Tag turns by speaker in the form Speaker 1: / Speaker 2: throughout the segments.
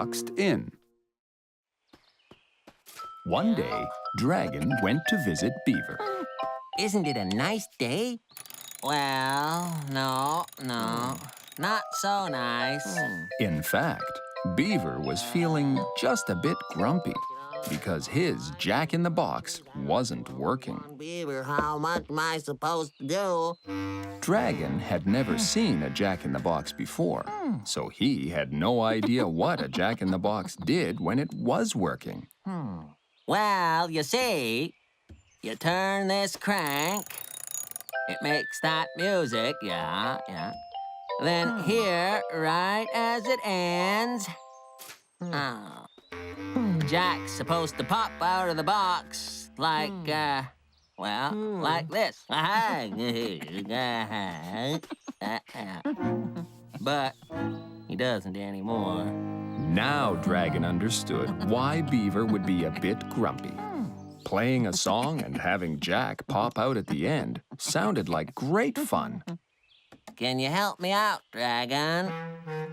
Speaker 1: boxed in. One day, Dragon went to visit Beaver.
Speaker 2: Isn't it a nice day? Well, no, not so nice.
Speaker 1: In fact, Beaver was feeling just a bit grumpy because his Jack-in-the-Box wasn't working.
Speaker 3: Beaver, how much am I supposed to do?
Speaker 1: Dragon had never seen a Jack-in-the-Box before, so he had no idea what a Jack-in-the-Box did when it was working.
Speaker 2: Well, you see, you turn this crank, it makes that music, yeah. Then here, right as it ends, Jack's supposed to pop out of the box like, like this. But he doesn't anymore.
Speaker 1: Now Dragon understood why Beaver would be a bit grumpy. Playing a song and having Jack pop out at the end sounded like great fun.
Speaker 2: Can you help me out, Dragon?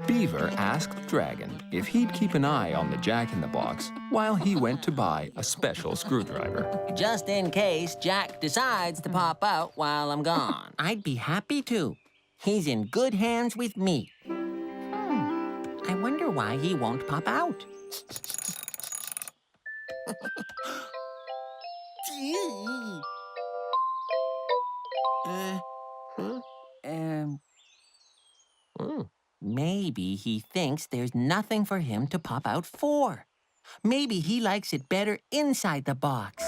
Speaker 1: Beaver asked Dragon if he'd keep an eye on the Jack-in-the-Box while he went to buy a special screwdriver.
Speaker 2: Just in case Jack decides to pop out while I'm gone. I'd be happy to. He's in good hands with me. I wonder why he won't pop out. Maybe he thinks there's nothing for him to pop out for. Maybe he likes it better inside the box.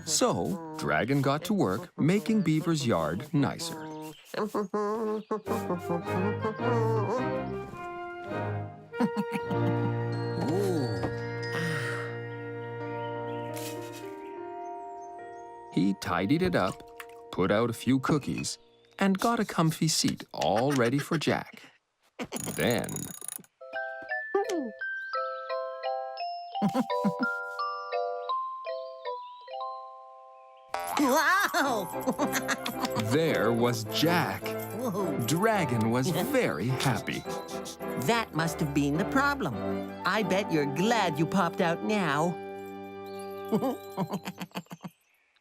Speaker 1: So, Dragon got to work making Beaver's yard nicer. He tidied it up, put out a few cookies, and got a comfy seat all ready for Jack. Then...
Speaker 3: Wow!
Speaker 1: there was Jack. Dragon was very happy.
Speaker 2: That must have been the problem. I bet you're glad you popped out now.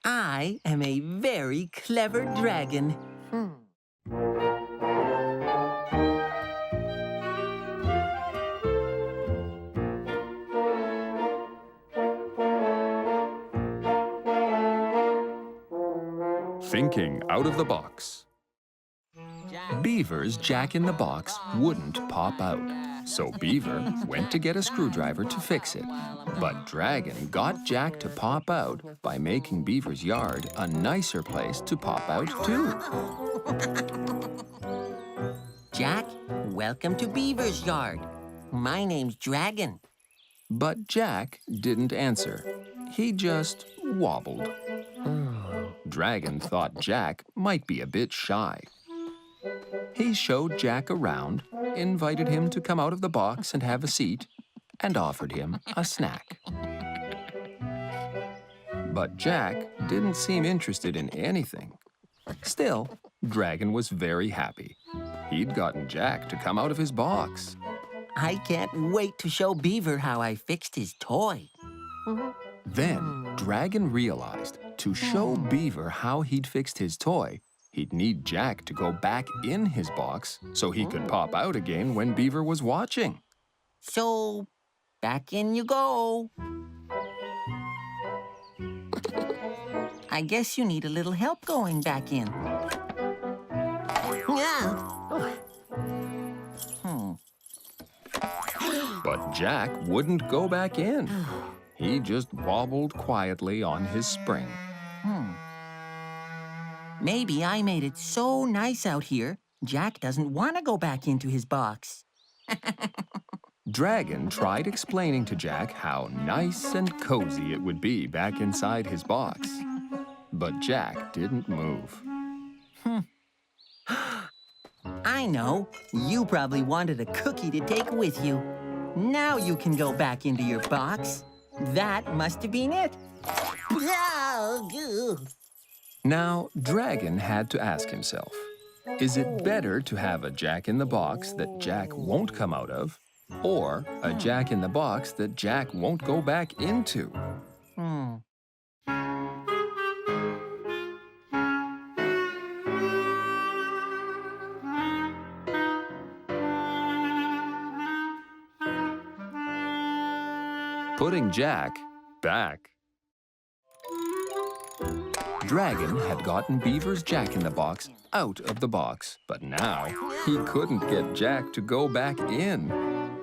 Speaker 2: I am a very clever dragon.
Speaker 1: Thinking out of the box. Beaver's Jack-in-the-Box wouldn't pop out, so Beaver went to get a screwdriver to fix it. But Dragon got Jack to pop out by making Beaver's yard a nicer place to pop out too.
Speaker 2: Jack, welcome to Beaver's yard. My name's Dragon.
Speaker 1: But Jack didn't answer. He just wobbled. Dragon thought Jack might be a bit shy. He showed Jack around, invited him to come out of the box and have a seat, and offered him a snack. But Jack didn't seem interested in anything. Still, Dragon was very happy. He'd gotten Jack to come out of his box.
Speaker 2: I can't wait to show Beaver how I fixed his toy.
Speaker 1: Then Dragon realized to show Beaver how he'd fixed his toy, he'd need Jack to go back in his box so he could pop out again when Beaver was watching.
Speaker 2: So, back in you go. I guess you need a little help going back in.
Speaker 1: But Jack wouldn't go back in. He just wobbled quietly on his spring.
Speaker 2: Maybe I made it so nice out here, Jack doesn't want to go back into his box.
Speaker 1: Dragon tried explaining to Jack how nice and cozy it would be back inside his box. But Jack didn't move.
Speaker 2: I know. You probably wanted a cookie to take with you. Now you can go back into your box. That must have been it.
Speaker 1: Now, Dragon had to ask himself, Is it better to have a jack-in-the-box that Jack won't come out of, or a jack-in-the-box that Jack won't go back into?
Speaker 2: Hmm.
Speaker 1: Putting Jack back. Dragon had gotten Beaver's jack-in-the-box out of the box, but now he couldn't get Jack to go back in.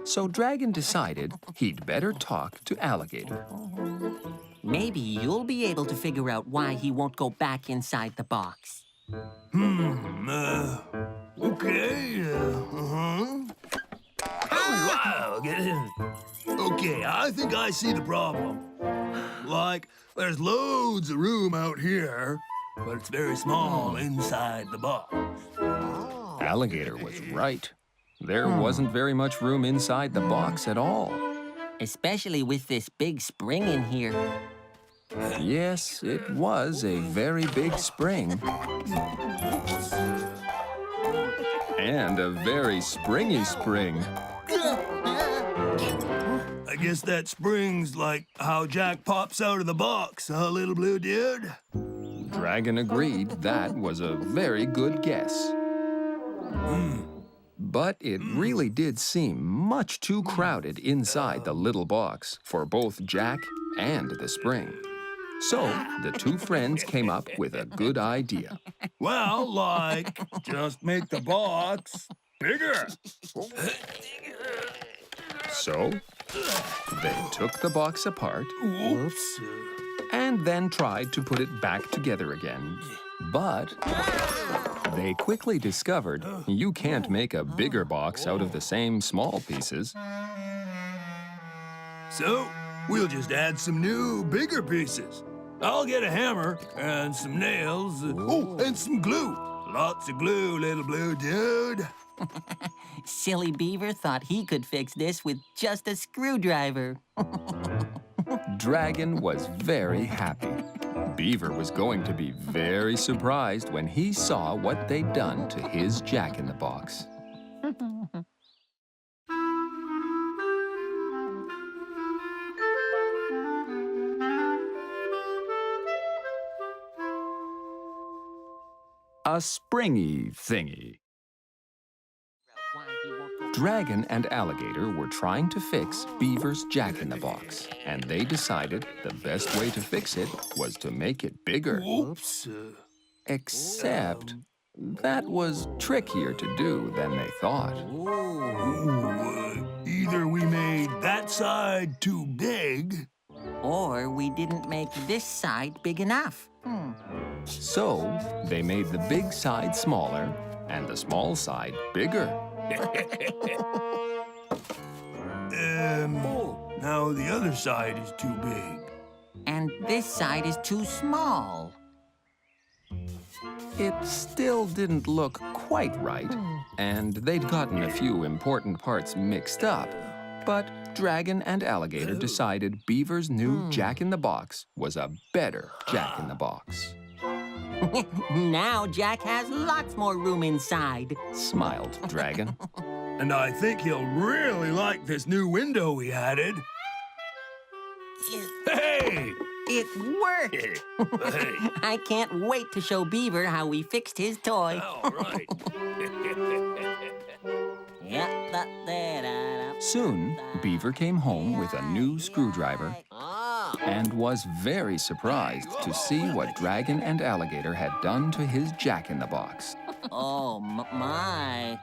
Speaker 1: So Dragon decided he'd better talk to Alligator.
Speaker 2: Maybe you'll be able to figure out why he won't go back inside the box.
Speaker 4: Okay, Oh, wow. Okay, I think I see the problem. Like, there's loads of room out here, but it's very small inside the box.
Speaker 1: Alligator was right. There wasn't very much room inside the box at all.
Speaker 2: Especially with this big spring in here.
Speaker 1: Yes, it was a very big spring. And a very springy spring.
Speaker 4: I guess that spring's like how Jack pops out of the box, huh, little blue dude?
Speaker 1: Dragon agreed that was a very good guess. But it really did seem much too crowded inside the little box for both Jack and the spring. So the two friends came up with a good idea.
Speaker 4: Well, like, just make the box bigger.
Speaker 1: So they took the box apart
Speaker 4: Whoops.
Speaker 1: and then tried to put it back together again. But they quickly discovered you can't make a bigger box out of the same small pieces.
Speaker 4: So, we'll just add some new, bigger pieces. I'll get a hammer and some nails. Oh, and some glue. Lots of glue, little blue dude.
Speaker 2: Silly Beaver thought he could fix this with just a screwdriver.
Speaker 1: Dragon was very happy. Beaver was going to be very surprised when he saw what they'd done to his jack-in-the-box. A springy thingy. Dragon and Alligator were trying to fix Beaver's jack-in-the-box, and they decided the best way to fix it was to make it bigger.
Speaker 4: Whoops.
Speaker 1: Except that was trickier to do than they thought.
Speaker 4: Either we made that side too big.
Speaker 2: Or we didn't make this side big enough.
Speaker 1: So they made the big side smaller and the small side bigger.
Speaker 4: Now the other side is too big.
Speaker 2: And this side is too small.
Speaker 1: It still didn't look quite right, and they'd gotten a few important parts mixed up. But Dragon and Alligator decided Beaver's new jack-in-the-box was a better jack-in-the-box.
Speaker 2: Now Jack has lots more room inside.
Speaker 1: Smiled Dragon.
Speaker 4: And I think he'll really like this new window we added. Hey!
Speaker 2: It worked!
Speaker 4: Hey!
Speaker 2: I can't wait to show Beaver how we fixed his toy.
Speaker 4: All right.
Speaker 1: Soon, Beaver came home with a new screwdriver and was very surprised to see what Dragon and Alligator had done to his jack-in-the-box.
Speaker 2: Oh, my.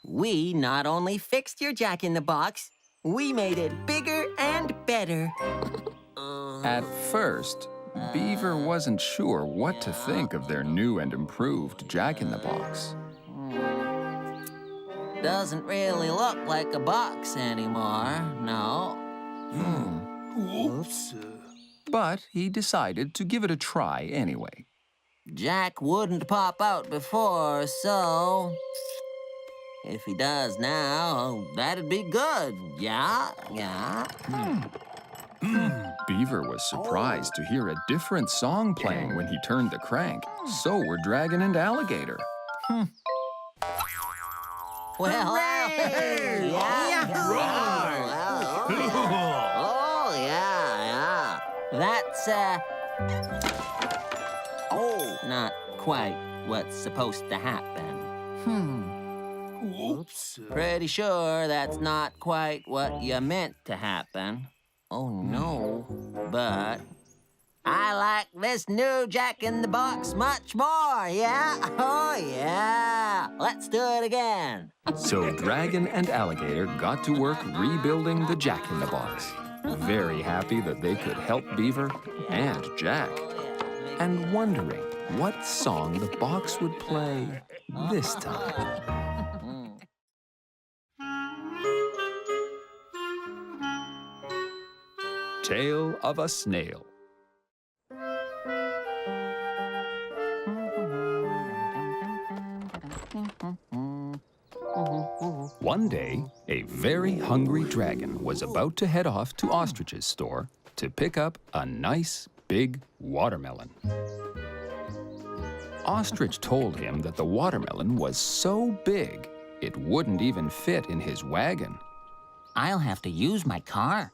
Speaker 2: We not only fixed your jack-in-the-box, we made it bigger and better.
Speaker 1: At first, Beaver wasn't sure what to think of their new and improved jack-in-the-box.
Speaker 2: Doesn't really look like a box anymore, no.
Speaker 4: Whoops.
Speaker 1: But he decided to give it a try anyway.
Speaker 2: Jack wouldn't pop out before, so... If he does now, that'd be good, yeah?
Speaker 1: Beaver was surprised to hear a different song playing when he turned the crank. So were Dragon and Alligator.
Speaker 2: Well,
Speaker 3: Hooray!
Speaker 2: yeah.
Speaker 3: Oh, yeah.
Speaker 2: That's, not quite what's supposed to happen.
Speaker 4: Whoops.
Speaker 2: Pretty sure that's not quite what you meant to happen. Oh, no. But I like this new Jack in the Box much more, yeah? Oh, yeah. Let's do it again.
Speaker 1: So Dragon and Alligator got to work rebuilding the Jack in the Box. Very happy that they could help Beaver and Jack. And wondering what song the box would play this time. Tale of a Snail. One day, a very hungry dragon was about to head off to Ostrich's store to pick up a nice big watermelon. Ostrich told him that the watermelon was so big, it wouldn't even fit in his wagon.
Speaker 2: I'll have to use my car.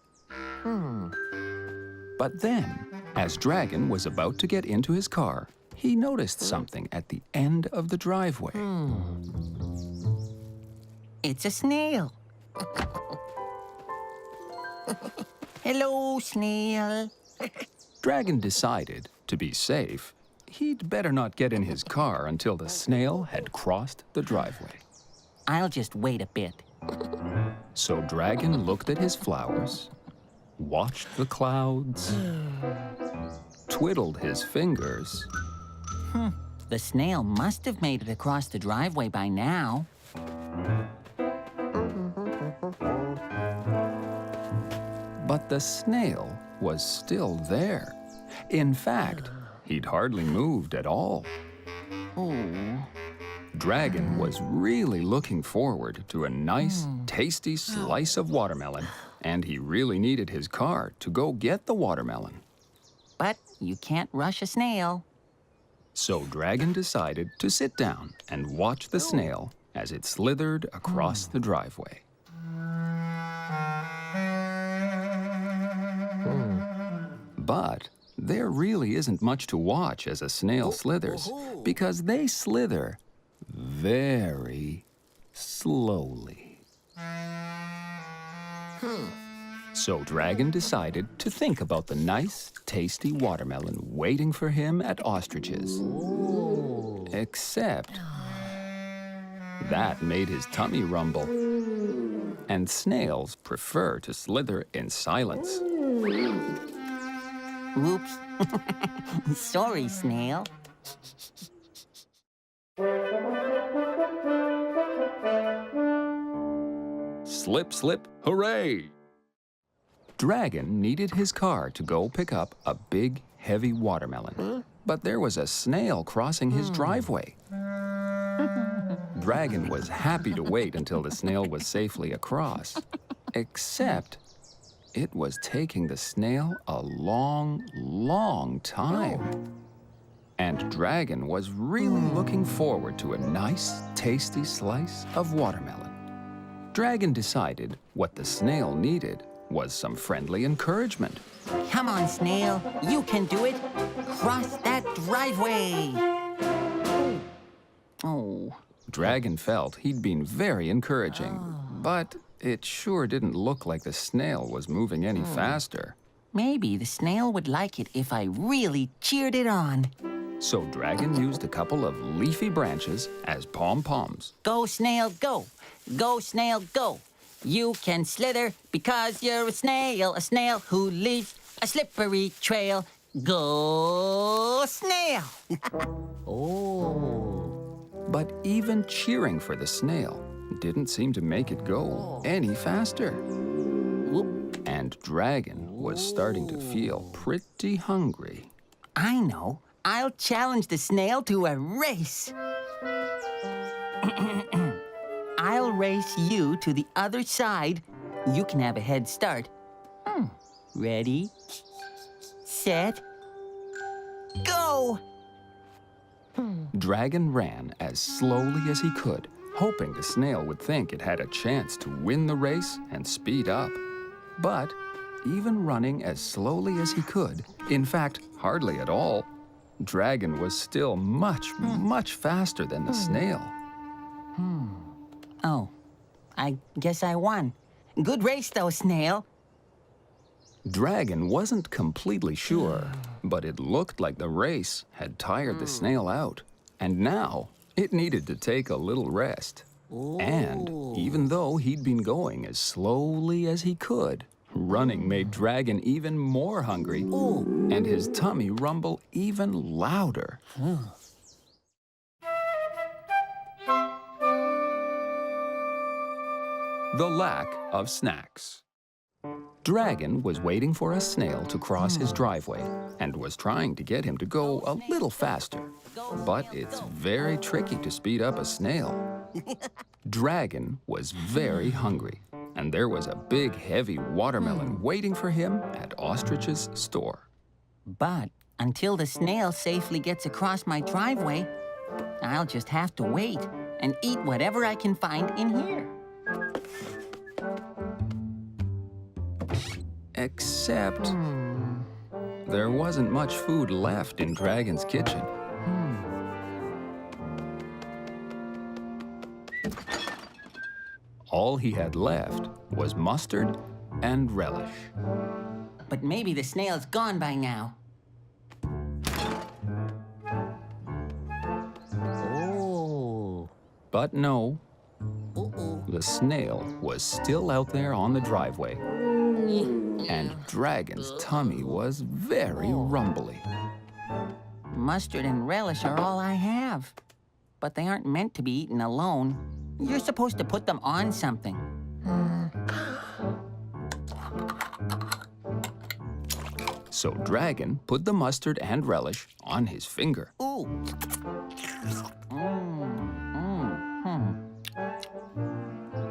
Speaker 1: But then, as Dragon was about to get into his car, he noticed something at the end of the driveway.
Speaker 2: It's a snail. Hello, snail.
Speaker 1: Dragon decided, to be safe, he'd better not get in his car until the snail had crossed the driveway.
Speaker 2: I'll just wait a bit.
Speaker 1: So Dragon looked at his flowers, watched the clouds, twiddled his fingers.
Speaker 2: The snail must have made it across the driveway by now.
Speaker 1: But the snail was still there. In fact, he'd hardly moved at all. Dragon was really looking forward to a nice, tasty slice of watermelon, and he really needed his car to go get the watermelon.
Speaker 2: But you can't rush a snail.
Speaker 1: So Dragon decided to sit down and watch the snail as it slithered across the driveway. But there really isn't much to watch as a snail slithers, because they slither very slowly. So Dragon decided to think about the nice, tasty watermelon waiting for him at Ostrich's. Except that made his tummy rumble. And snails prefer to slither in silence.
Speaker 2: Oops. Sorry, snail.
Speaker 1: Slip, slip, hooray! Dragon needed his car to go pick up a big, heavy watermelon. But there was a snail crossing his driveway. Dragon was happy to wait until the snail was safely across. Except it was taking the snail a long, long time. And Dragon was really looking forward to a nice, tasty slice of watermelon. Dragon decided what the snail needed was some friendly encouragement.
Speaker 2: Come on, snail. You can do it. Cross that driveway. Oh.
Speaker 1: Dragon felt he'd been very encouraging, but it sure didn't look like the snail was moving any faster.
Speaker 2: Maybe the snail would like it if I really cheered it on.
Speaker 1: So Dragon used a couple of leafy branches as pom-poms.
Speaker 2: Go, snail, go. Go, snail, go. You can slither because you're a snail who leaves a slippery trail. Go, snail.
Speaker 1: But even cheering for the snail didn't seem to make it go any faster. And Dragon was starting to feel pretty hungry.
Speaker 2: I know. I'll challenge the snail to a race. I'll race you to the other side. You can have a head start.
Speaker 5: Ready, set, go!
Speaker 1: Dragon ran as slowly as he could, hoping the snail would think it had a chance to win the race and speed up. But even running as slowly as he could, in fact, hardly at all, Dragon was still much, much faster than the snail.
Speaker 5: Oh, I guess I won. Good race, though, Snail.
Speaker 1: Dragon wasn't completely sure, but it looked like the race had tired the snail out, and now it needed to take a little rest. And even though he'd been going as slowly as he could, running made Dragon even more hungry, and his tummy rumble even louder. The lack of snacks. Dragon was waiting for a snail to cross his driveway and was trying to get him to go a little faster. But it's very tricky to speed up a snail. Dragon was very hungry, and there was a big, heavy watermelon waiting for him at Ostrich's store.
Speaker 5: But until the snail safely gets across my driveway, I'll just have to wait and eat whatever I can find in here.
Speaker 1: Except there wasn't much food left in Dragon's kitchen. All he had left was mustard and relish.
Speaker 5: But maybe the snail's gone by now.
Speaker 3: Oh.
Speaker 1: But no, the snail was still out there on the driveway. And Dragon's tummy was very rumbly.
Speaker 5: Mustard and relish are all I have. But they aren't meant to be eaten alone. You're supposed to put them on something.
Speaker 1: So Dragon put the mustard and relish on his finger.
Speaker 5: Ooh.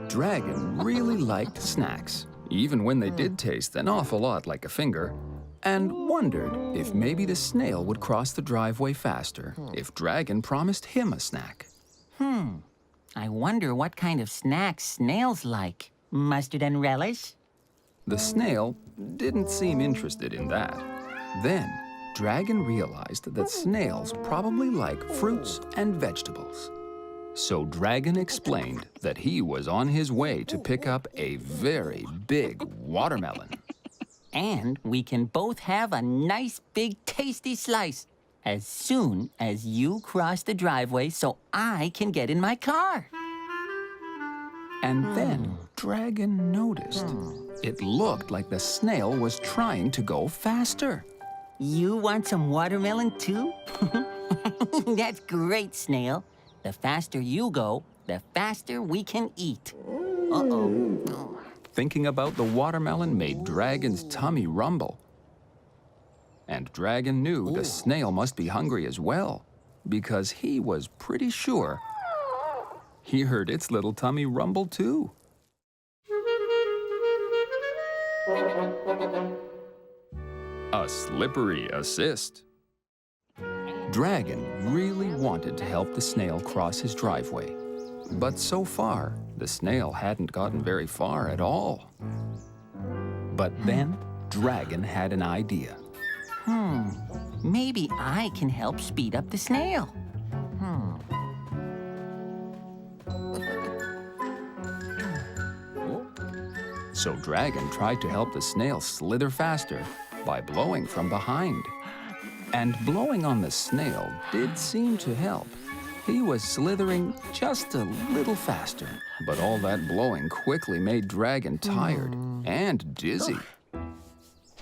Speaker 1: Dragon really liked snacks, even when they did taste an awful lot like a finger, and wondered if maybe the snail would cross the driveway faster if Dragon promised him a snack.
Speaker 5: I wonder what kind of snacks snails like. Mustard and relish?
Speaker 1: The snail didn't seem interested in that. Then, Dragon realized that snails probably like fruits and vegetables. So Dragon explained that he was on his way to pick up a very big watermelon.
Speaker 5: And we can both have a nice, big, tasty slice as soon as you cross the driveway so I can get in my car.
Speaker 1: And then Dragon noticed it looked like the snail was trying to go faster.
Speaker 5: You want some watermelon too? That's great, Snail. The faster you go, the faster we can eat. Uh-oh.
Speaker 1: Thinking about the watermelon made Dragon's tummy rumble. And Dragon knew the snail must be hungry as well, because he was pretty sure he heard its little tummy rumble too. A slippery assist. Dragon really wanted to help the snail cross his driveway, but so far, the snail hadn't gotten very far at all. But then, Dragon had an idea.
Speaker 5: Maybe I can help speed up the snail.
Speaker 1: So Dragon tried to help the snail slither faster by blowing from behind. And blowing on the snail did seem to help. He was slithering just a little faster, but all that blowing quickly made Dragon tired and dizzy.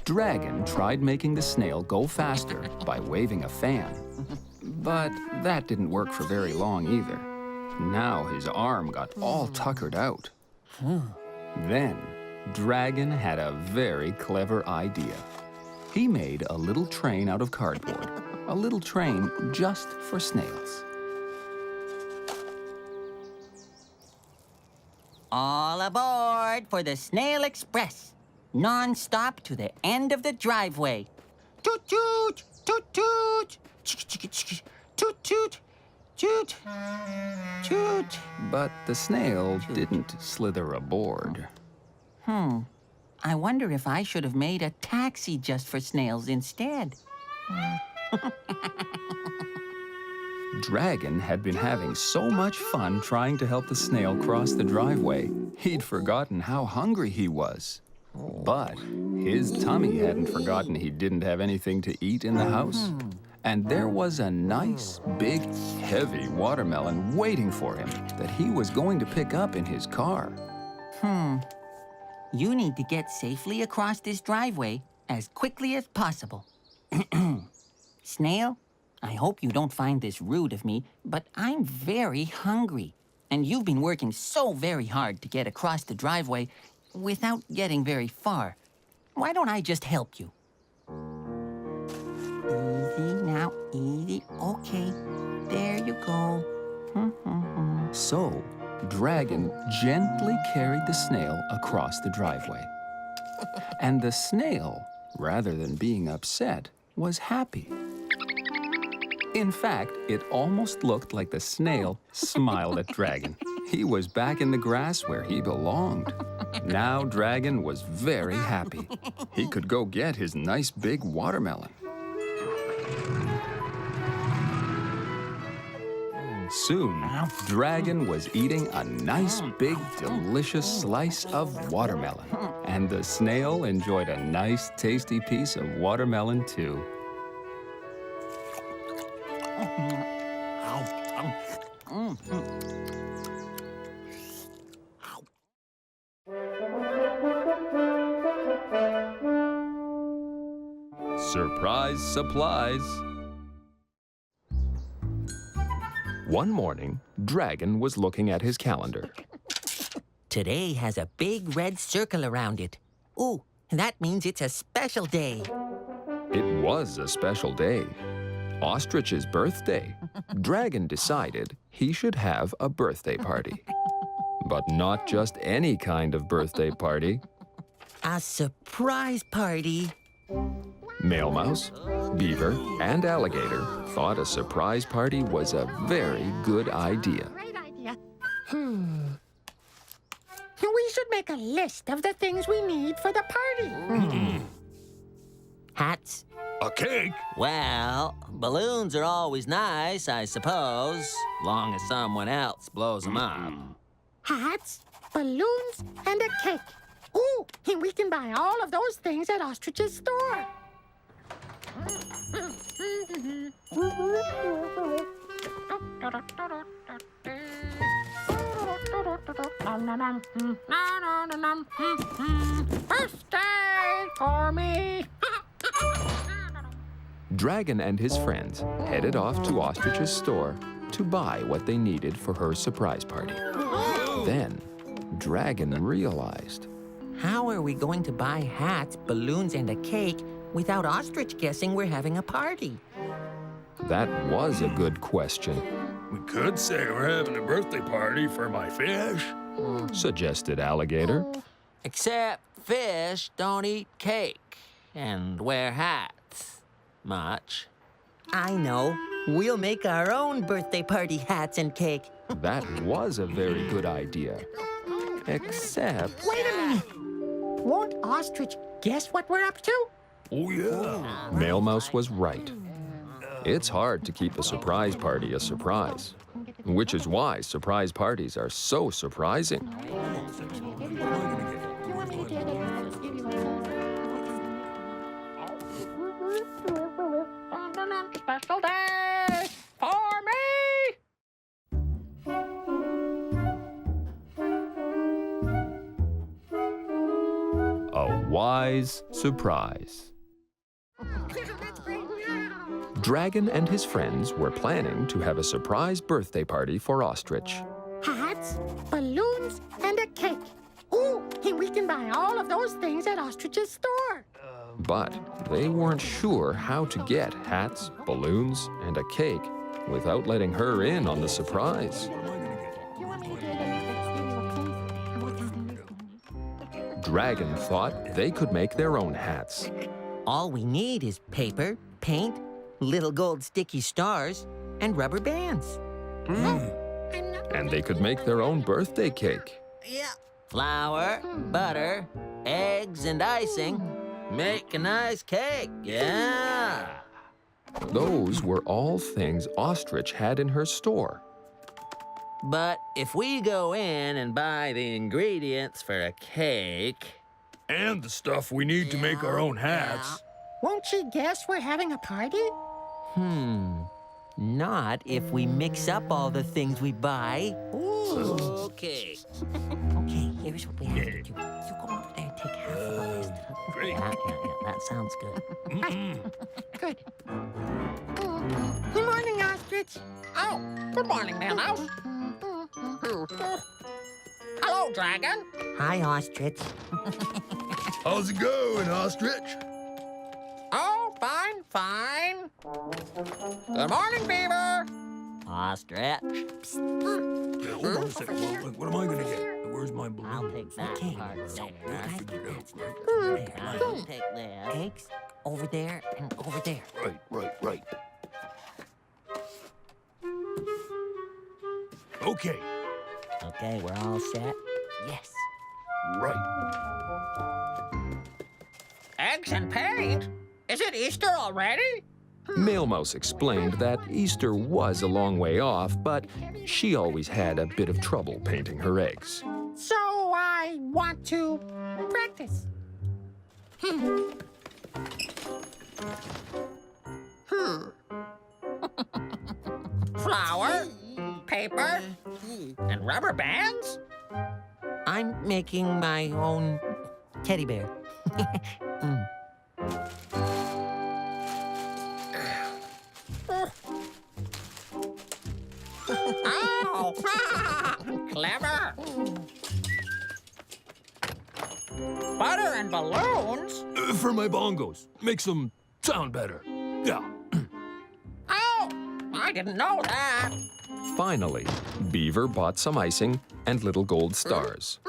Speaker 1: Dragon tried making the snail go faster by waving a fan, but that didn't work for very long either. Now his arm got all tuckered out. Then Dragon had a very clever idea. He made a little train out of cardboard, a little train just for snails.
Speaker 5: All aboard for the Snail Express. non-stop to the end of the driveway. Toot toot, toot toot, toot toot, toot, toot.
Speaker 1: But the snail didn't slither aboard.
Speaker 5: I wonder if I should have made a taxi just for snails instead.
Speaker 1: Dragon had been having so much fun trying to help the snail cross the driveway, he'd forgotten how hungry he was. But his tummy hadn't forgotten he didn't have anything to eat in the house. And there was a nice, big, heavy watermelon waiting for him that he was going to pick up in his car.
Speaker 5: You need to get safely across this driveway as quickly as possible. Snail, I hope you don't find this rude of me, but I'm very hungry. And you've been working so very hard to get across the driveway without getting very far. Why don't I just help you? Easy now, easy. Okay, there you go.
Speaker 1: So, Dragon gently carried the snail across the driveway. And the snail, rather than being upset, was happy. In fact, it almost looked like the snail smiled at Dragon. He was back in the grass where he belonged. Now Dragon was very happy. He could go get his nice big watermelon. Soon, Dragon was eating a nice big delicious slice of watermelon. And the snail enjoyed a nice tasty piece of watermelon too. Surprise supplies. One morning, Dragon was looking at his calendar.
Speaker 5: Today has a big red circle around it. Ooh, that means it's a special day.
Speaker 1: It was a special day. Ostrich's birthday. Dragon decided he should have a birthday party. But not just any kind of birthday party.
Speaker 5: A surprise party.
Speaker 1: Male mouse, beaver, and alligator thought a surprise party was a very good idea.
Speaker 6: Great idea. We should make a list of the things we need for the party.
Speaker 5: Hats.
Speaker 4: A cake?
Speaker 2: Well, balloons are always nice, I suppose, long as someone else blows them up.
Speaker 6: Hats, balloons, and a cake. Ooh, and we can buy all of those things at Ostrich's store. Birthday for me.
Speaker 1: Dragon and his friends headed off to Ostrich's store to buy what they needed for her surprise party. Then, Dragon realized.
Speaker 5: How are we going to buy hats, balloons, and a cake without Ostrich guessing we're having a party?
Speaker 1: That was a good question,
Speaker 4: We could say we're having a birthday party for my fish.
Speaker 1: suggested Alligator.
Speaker 2: Except fish don't eat cake and wear hats much.
Speaker 5: I know. We'll make our own birthday party hats and cake.
Speaker 1: That was a very good idea. Except,
Speaker 6: Wait a minute. Won't Ostrich guess what we're up to?
Speaker 4: Oh, yeah.
Speaker 1: Male Mouse was right. It's hard to keep a surprise party a surprise, which is why surprise parties are so surprising.
Speaker 6: Special day for me.
Speaker 1: A wise surprise.
Speaker 6: That's great.
Speaker 1: Dragon and his friends were planning to have a surprise birthday party for Ostrich.
Speaker 6: Hats, balloons, and a cake. Ooh, and we can buy all of those things at Ostrich's store.
Speaker 1: But they weren't sure how to get hats, balloons, and a cake without letting her in on the surprise. Dragon thought they could make their own hats.
Speaker 3: All we need is paper, paint, little gold sticky stars, and rubber bands.
Speaker 1: And they could make their own birthday cake.
Speaker 2: Yeah. Flour, butter, eggs, and icing. Make a nice cake. Yeah.
Speaker 1: Those were all things Ostrich had in her store.
Speaker 2: But if we go in and buy the ingredients for a cake...
Speaker 4: And the stuff we need to make our own hats.
Speaker 6: Won't she guess we're having a party?
Speaker 3: Not if we mix up all the things we buy.
Speaker 2: Okay.
Speaker 3: Okay, here's what we have to do. You go over there and take half of the list.
Speaker 4: Great.
Speaker 2: Yeah, that sounds good.
Speaker 6: Good. Good morning, Ostrich.
Speaker 7: Oh, good morning, Mouse. Hello, Dragon.
Speaker 3: Hi, Ostrich.
Speaker 4: How's it going, Ostrich?
Speaker 7: Oh, fine, fine. Good morning, Beaver.
Speaker 2: Ostrich.
Speaker 4: Yeah, hold on a second. What am I gonna get? Where's my balloon?
Speaker 2: I'll take that
Speaker 3: Okay,
Speaker 2: part
Speaker 3: so
Speaker 2: there. I'll take that.
Speaker 3: Eggs over there and over there.
Speaker 4: Right. Okay,
Speaker 2: Okay, we're all set.
Speaker 3: Yes.
Speaker 4: right.
Speaker 7: Eggs and paint? Is it Easter already?
Speaker 1: Mailmouse explained that Easter was a long way off, but she always had a bit of trouble painting her eggs.
Speaker 6: So I want to practice.
Speaker 7: Flour, paper, and rubber bands?
Speaker 3: I'm making my own teddy bear.
Speaker 7: Oh, clever. Butter and balloons?
Speaker 4: For my bongos. Makes them sound better. Yeah.
Speaker 7: Oh, I didn't know that.
Speaker 1: Finally, Beaver bought some icing and little gold stars.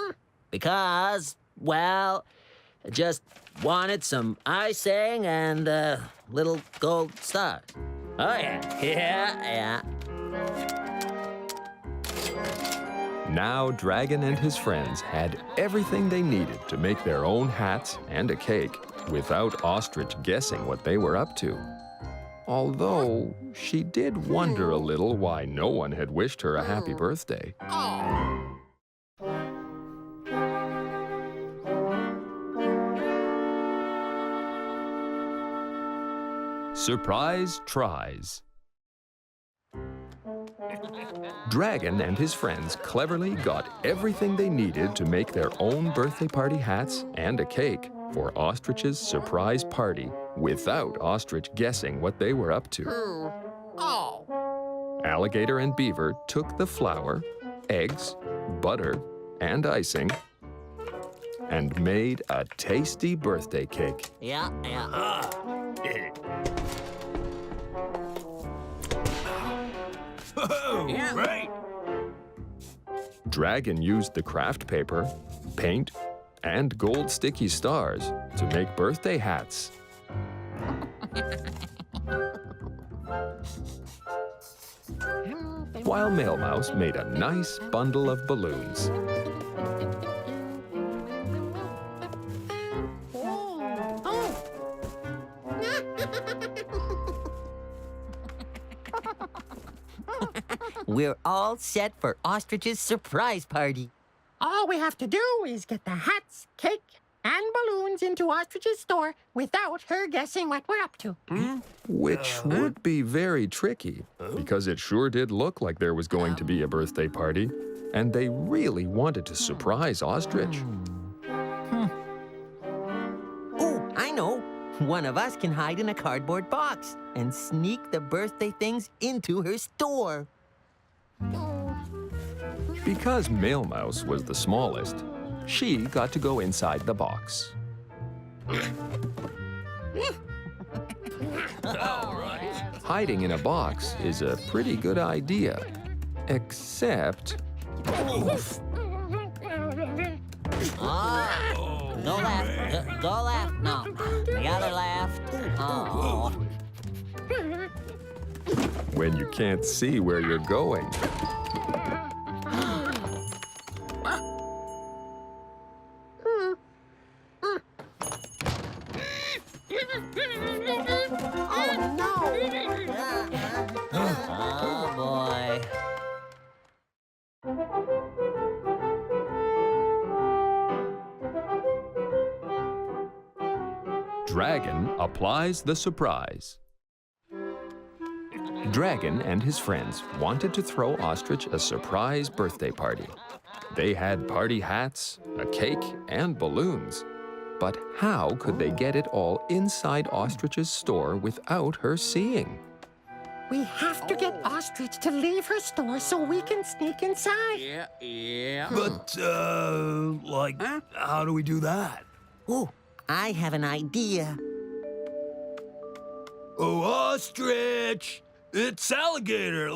Speaker 2: Because, well, I just wanted some icing and little gold stars. Oh, yeah.
Speaker 1: Now Dragon and his friends had everything they needed to make their own hats and a cake without Ostrich guessing what they were up to. Although she did wonder a little why no one had wished her a happy birthday. Surprise tries. Dragon and his friends cleverly got everything they needed to make their own birthday party hats and a cake for Ostrich's surprise party without Ostrich guessing what they were up to.
Speaker 7: Oh,
Speaker 1: Alligator and Beaver took the flour, eggs, butter, and icing and made a tasty birthday cake.
Speaker 2: Yeah.
Speaker 4: Oh,
Speaker 7: Yeah.
Speaker 4: right.
Speaker 1: Dragon used the craft paper, paint, and gold sticky stars to make birthday hats. While Mailmouse made a nice bundle of balloons.
Speaker 3: We're all set for Ostrich's surprise party.
Speaker 6: All we have to do is get the hats, cake, and balloons into Ostrich's store without her guessing what we're up to.
Speaker 1: Which would be very tricky, because it sure did look like there was going to be a birthday party, and they really wanted to surprise Ostrich.
Speaker 3: Oh, I know. One of us can hide in a cardboard box and sneak the birthday things into her store.
Speaker 1: Because Mailmouse was the smallest, she got to go inside the box. Hiding in a box is a pretty good idea, except
Speaker 2: Go left. No, the other left. Oh.
Speaker 1: When you can't see where you're going.
Speaker 6: Oh, no.
Speaker 2: Oh, boy.
Speaker 1: Dragon applies the surprise. Dragon and his friends wanted to throw Ostrich a surprise birthday party. They had party hats, a cake, and balloons. But how could they get it all inside Ostrich's store without her seeing?
Speaker 6: We have to get Ostrich to leave her store so we can sneak inside.
Speaker 4: But, how do we do that?
Speaker 3: Oh, I have an idea.
Speaker 4: Oh, Ostrich! It's Alligator.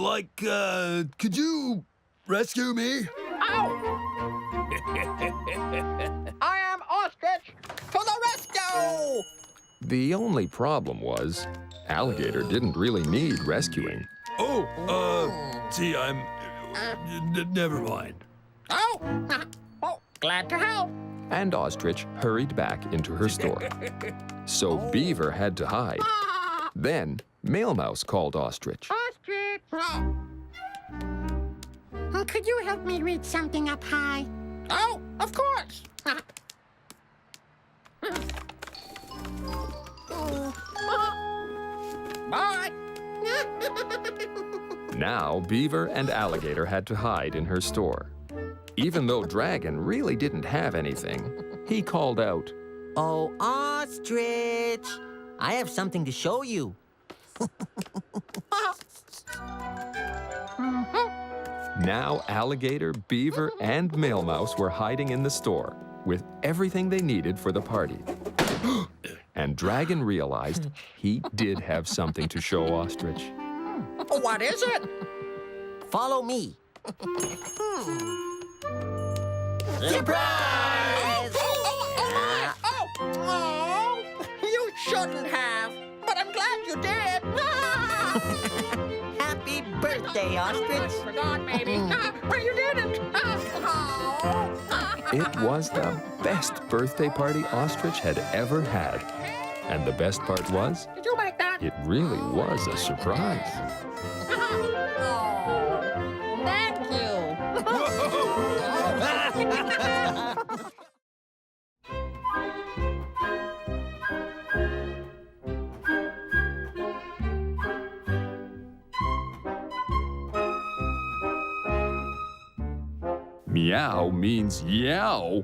Speaker 4: Could you rescue me?
Speaker 7: I am Ostrich to the rescue!
Speaker 1: The only problem was, Alligator didn't really need rescuing.
Speaker 4: See, never mind.
Speaker 7: Oh, glad to help.
Speaker 1: And Ostrich hurried back into her store. So Beaver had to hide. Then, Mail Mouse called Ostrich.
Speaker 6: Ostrich! Could you help me read something up high?
Speaker 7: Oh, of course. Bye.
Speaker 1: Now, Beaver and Alligator had to hide in her store. Even though Dragon really didn't have anything, he called out,
Speaker 3: Oh, Ostrich! I have something to show you.
Speaker 1: Now Alligator, Beaver, and Mail Mouse were hiding in the store with everything they needed for the party. And Dragon realized he did have something to show Ostrich.
Speaker 7: What is it?
Speaker 3: Follow me. Surprise!
Speaker 7: Oh, you shouldn't have, but I'm glad you did.
Speaker 3: Happy birthday, Ostrich.
Speaker 7: Forgot, maybe. But you didn't.
Speaker 1: It was the best birthday party Ostrich had ever had. And the best part was,
Speaker 7: Did you make that?
Speaker 1: it really was a surprise.
Speaker 7: Thank you.
Speaker 1: Meow means yow.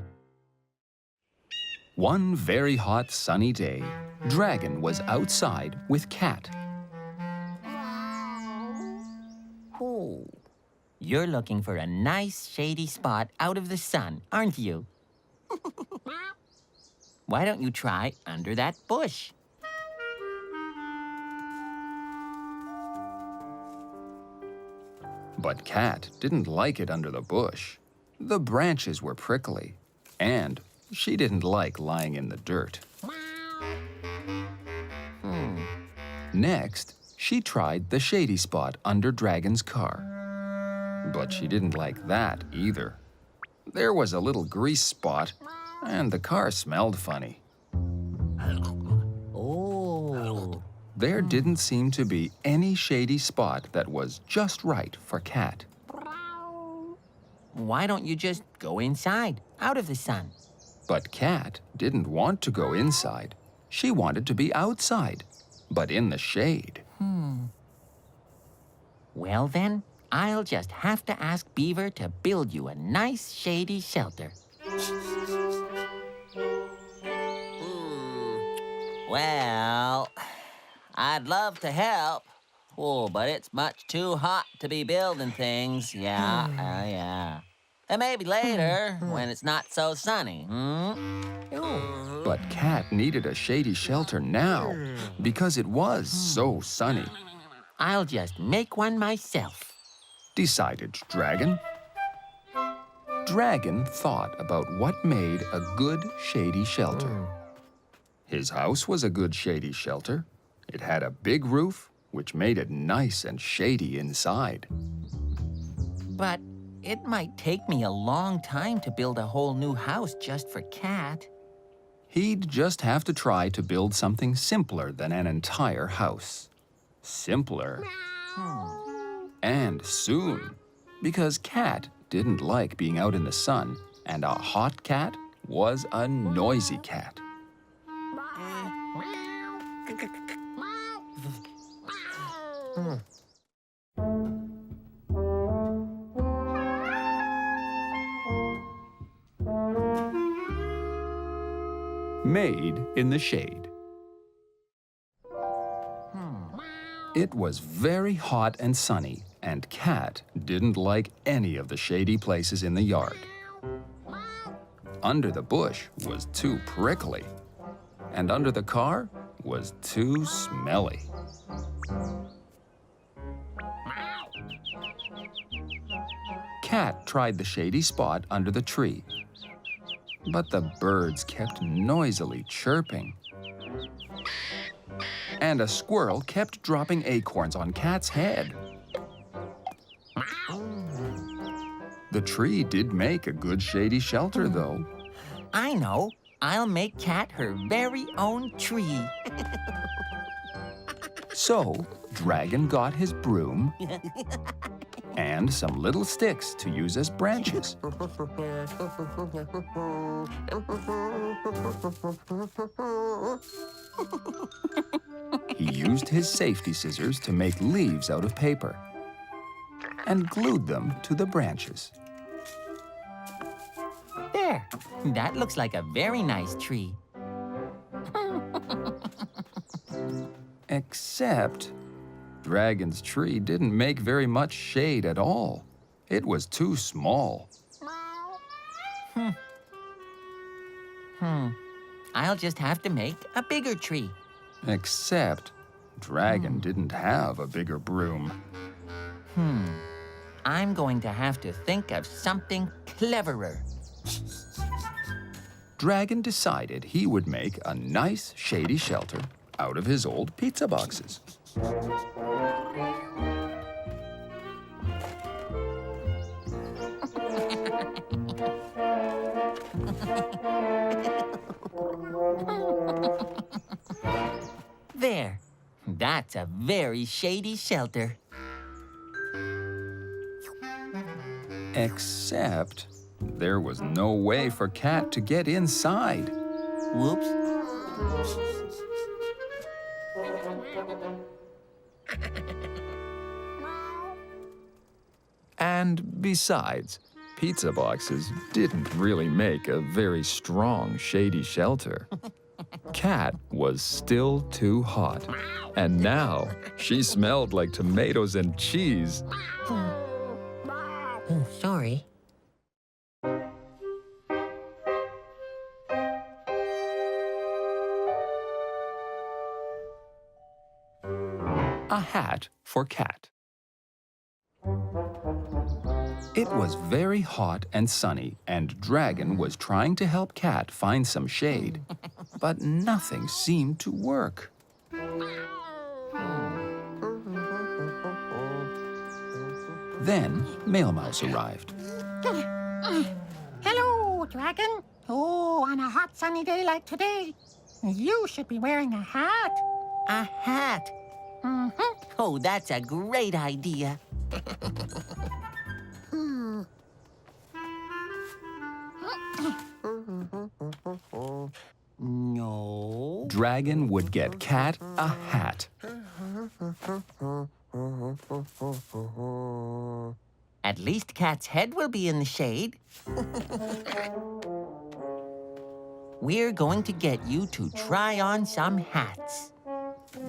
Speaker 1: One very hot sunny day, Dragon was outside with Cat.
Speaker 3: Oh, you're looking for a nice shady spot out of the sun, aren't you? Why don't you try under that bush?
Speaker 1: But Cat didn't like it under the bush. The branches were prickly, and she didn't like lying in the dirt. Next, she tried the shady spot under Dragon's car. But she didn't like that either. There was a little grease spot, and the car smelled funny.
Speaker 3: Oh.
Speaker 1: There didn't seem to be any shady spot that was just right for Cat.
Speaker 3: Why don't you just go inside, out of the sun?
Speaker 1: But Cat didn't want to go inside. She wanted to be outside, but in the shade.
Speaker 3: Well then, I'll just have to ask Beaver to build you a nice shady shelter.
Speaker 2: Well, I'd love to help. Oh, but it's much too hot to be building things. Yeah, yeah. And maybe later, when it's not so sunny.
Speaker 1: But Cat needed a shady shelter now because it was so sunny,
Speaker 3: I'll just make one myself.
Speaker 1: decided Dragon. Dragon thought about what made a good shady shelter. His house was a good shady shelter. It had a big roof, which made it nice and shady inside.
Speaker 5: But it might take me a long time to build a whole new house just for Cat.
Speaker 1: He'd just have to try to build something simpler than an entire house. Simpler. And soon. Because Cat didn't like being out in the sun, and a hot cat was a noisy cat. Made in the shade. It was very hot and sunny, and Cat didn't like any of the shady places in the yard. Under the bush was too prickly, and under the car was too smelly. Cat tried the shady spot under the tree, but the birds kept noisily chirping. And a squirrel kept dropping acorns on Cat's head. The tree did make a good shady shelter, though.
Speaker 5: I know. I'll make Cat her very own tree.
Speaker 1: So, Dragon got his broom and some little sticks to use as branches. He used his safety scissors to make leaves out of paper and glued them to the branches.
Speaker 5: There. That looks like a very nice tree.
Speaker 1: Except, Dragon's tree didn't make very much shade at all. It was too small.
Speaker 5: I'll just have to make a bigger tree.
Speaker 1: Except, Dragon didn't have a bigger broom.
Speaker 5: I'm going to have to think of something cleverer.
Speaker 1: Dragon decided he would make a nice shady shelter out of his old pizza boxes.
Speaker 5: There. That's a very shady shelter.
Speaker 1: Except, there was no way for Cat to get inside.
Speaker 5: Whoops.
Speaker 1: And besides, pizza boxes didn't really make a very strong shady shelter. Cat was still too hot, and now she smelled like tomatoes and cheese.
Speaker 6: Sorry.
Speaker 1: A hat for Cat. It was very hot and sunny, and Dragon was trying to help Cat find some shade, but nothing seemed to work. Then Mail Mouse arrived.
Speaker 6: Hello, Dragon. Oh, on a hot sunny day like today, you should be wearing a hat.
Speaker 5: A hat. Oh, that's a great idea. No.
Speaker 1: Dragon would get Cat a hat.
Speaker 5: At least Cat's head will be in the shade. We're going to get you to try on some hats.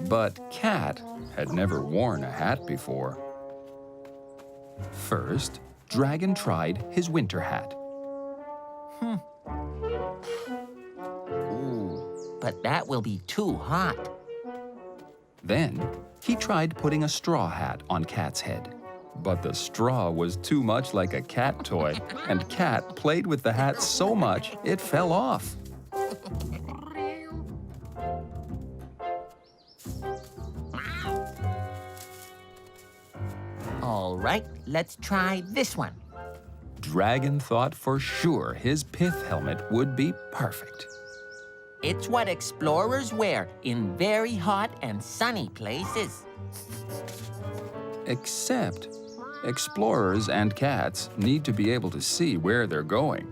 Speaker 1: But Cat had never worn a hat before. First, Dragon tried his winter hat.
Speaker 5: Ooh, but that will be too hot.
Speaker 1: Then, he tried putting a straw hat on Cat's head. But the straw was too much like a cat toy, and Cat played with the hat so much it fell off.
Speaker 5: All right, let's try this one.
Speaker 1: Dragon thought for sure his pith helmet would be perfect.
Speaker 5: It's what explorers wear in very hot and sunny places.
Speaker 1: Except, explorers and cats need to be able to see where they're going.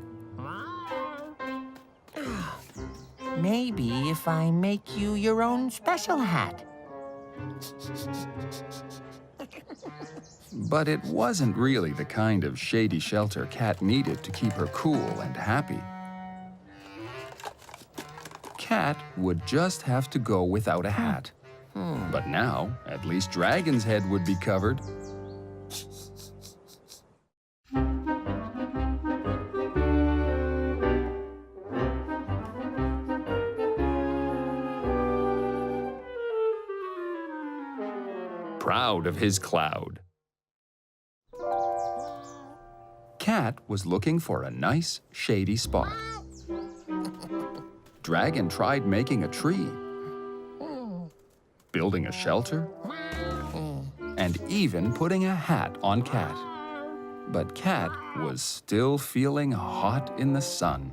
Speaker 5: Maybe if I make you your own special hat.
Speaker 1: But it wasn't really the kind of shady shelter Cat needed to keep her cool and happy. Cat would just have to go without a hat. But now, at least Dragon's head would be covered. Proud of his cloud. Cat was looking for a nice, shady spot. Dragon tried making a tree, building a shelter, and even putting a hat on Cat. But Cat was still feeling hot in the sun.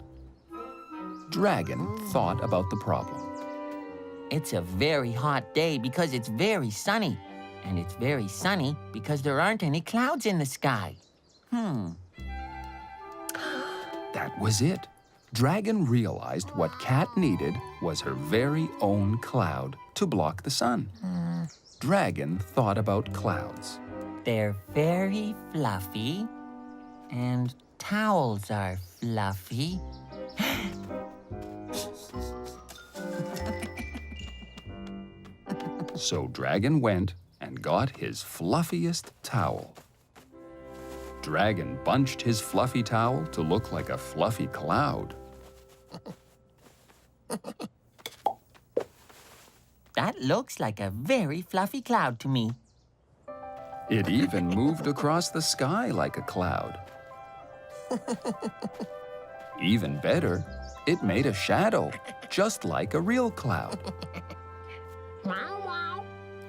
Speaker 1: Dragon thought about the problem.
Speaker 5: It's a very hot day because it's very sunny. And it's very sunny because there aren't any clouds in the sky.
Speaker 1: That was it. Dragon realized what Cat needed was her very own cloud to block the sun. Dragon thought about clouds.
Speaker 5: They're very fluffy, and towels are fluffy.
Speaker 1: So Dragon went and got his fluffiest towel. Dragon bunched his fluffy towel to look like a fluffy cloud.
Speaker 5: That looks like a very fluffy cloud to me.
Speaker 1: It even moved across the sky like a cloud. Even better, it made a shadow, just like a real cloud.